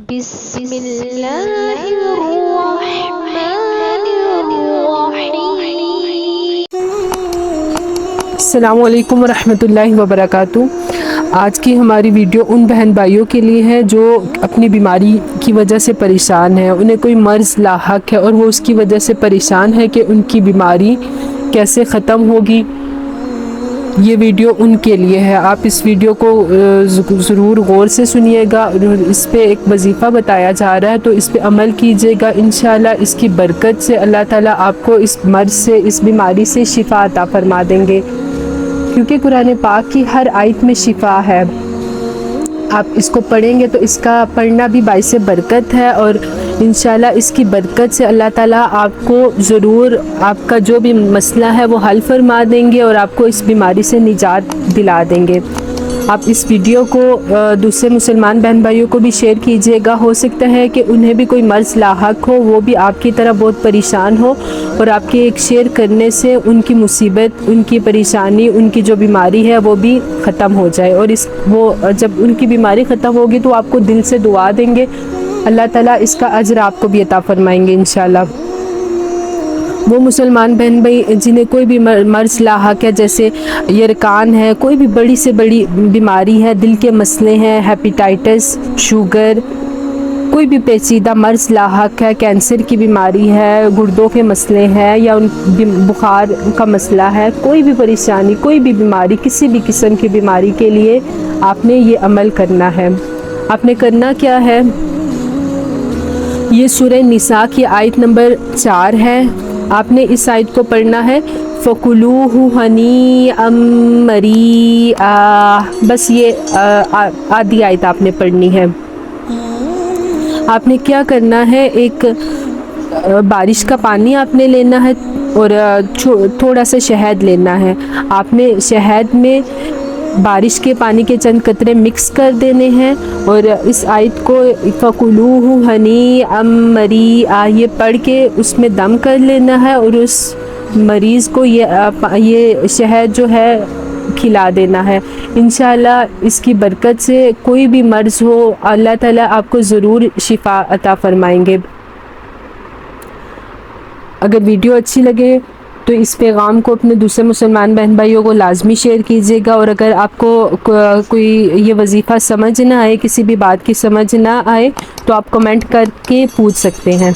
بسم اللہ الرحمن الرحیم۔ السلام علیکم ورحمۃ اللہ وبرکاتہ۔ آج کی ہماری ویڈیو ان بہن بھائیوں کے لیے ہے جو اپنی بیماری کی وجہ سے پریشان ہیں، انہیں کوئی مرض لاحق ہے اور وہ اس کی وجہ سے پریشان ہے کہ ان کی بیماری کیسے ختم ہوگی۔ یہ ویڈیو ان کے لیے ہے، آپ اس ویڈیو کو ضرور غور سے سنیے گا۔ اس پہ ایک وظیفہ بتایا جا رہا ہے تو اس پہ عمل کیجیے گا، انشاءاللہ اس کی برکت سے اللہ تعالیٰ آپ کو اس مرض سے، اس بیماری سے شفا عطا فرما دیں گے، کیونکہ قرآن پاک کی ہر آیت میں شفا ہے۔ آپ اس کو پڑھیں گے تو اس کا پڑھنا بھی باعث برکت ہے، اور انشاءاللہ اس کی برکت سے اللہ تعالیٰ آپ کو ضرور آپ کا جو بھی مسئلہ ہے وہ حل فرما دیں گے اور آپ کو اس بیماری سے نجات دلا دیں گے۔ آپ اس ویڈیو کو دوسرے مسلمان بہن بھائیوں کو بھی شیئر کیجیے گا، ہو سکتا ہے کہ انہیں بھی کوئی مرض لاحق ہو، وہ بھی آپ کی طرح بہت پریشان ہو، اور آپ کے ایک شیئر کرنے سے ان کی مصیبت، ان کی پریشانی، ان کی جو بیماری ہے وہ بھی ختم ہو جائے، اور وہ جب ان کی بیماری ختم ہوگی تو آپ کو دل سے دعا دیں گے، اللہ تعالیٰ اس کا اجر آپ کو بھی عطا فرمائیں گے انشاءاللہ۔ وہ مسلمان بہن بھائی جنہیں کوئی بھی مرض لاحق ہے، جیسے یرکان ہے، کوئی بھی بڑی سے بڑی بیماری ہے، دل کے مسئلے ہیں، ہیپیٹائٹس، شوگر، کوئی بھی پیچیدہ مرض لاحق ہے، کینسر کی بیماری ہے، گردوں کے مسئلے ہیں، یا بخار کا مسئلہ ہے، کوئی بھی پریشانی، کوئی بھی بیماری، کسی بھی قسم کی بیماری کے لیے آپ نے یہ عمل کرنا ہے۔ آپ نے کرنا کیا ہے، یہ سورہ نساء کی آیت نمبر 4 ہے، آپ نے اس آیت کو پڑھنا ہے، فَكُلُوهُ هَنِيئًا مَرِيئًا، بس یہ آدھی آیت آپ نے پڑھنی ہے۔ آپ نے کیا کرنا ہے، ایک بارش کا پانی آپ نے لینا ہے اور تھوڑا سا شہد لینا ہے، آپ نے شہد میں بارش کے پانی کے چند قطرے مکس کر دینے ہیں، اور اس آیت کو فَكُلُوهُ هَنِيئًا مَرِيئًا یہ پڑھ کے اس میں دم کر لینا ہے، اور اس مریض کو یہ شہد جو ہے کھلا دینا ہے۔ انشاءاللہ اس کی برکت سے کوئی بھی مرض ہو، اللہ تعالیٰ آپ کو ضرور شفا عطا فرمائیں گے۔ اگر ویڈیو اچھی لگے تو اس پیغام کو اپنے دوسرے مسلمان بہن بھائیوں کو لازمی شیئر کیجیے گا، اور اگر آپ کو کوئی یہ وظیفہ سمجھ نہ آئے، کسی بھی بات کی سمجھ نہ آئے، تو آپ کمنٹ کر کے پوچھ سکتے ہیں۔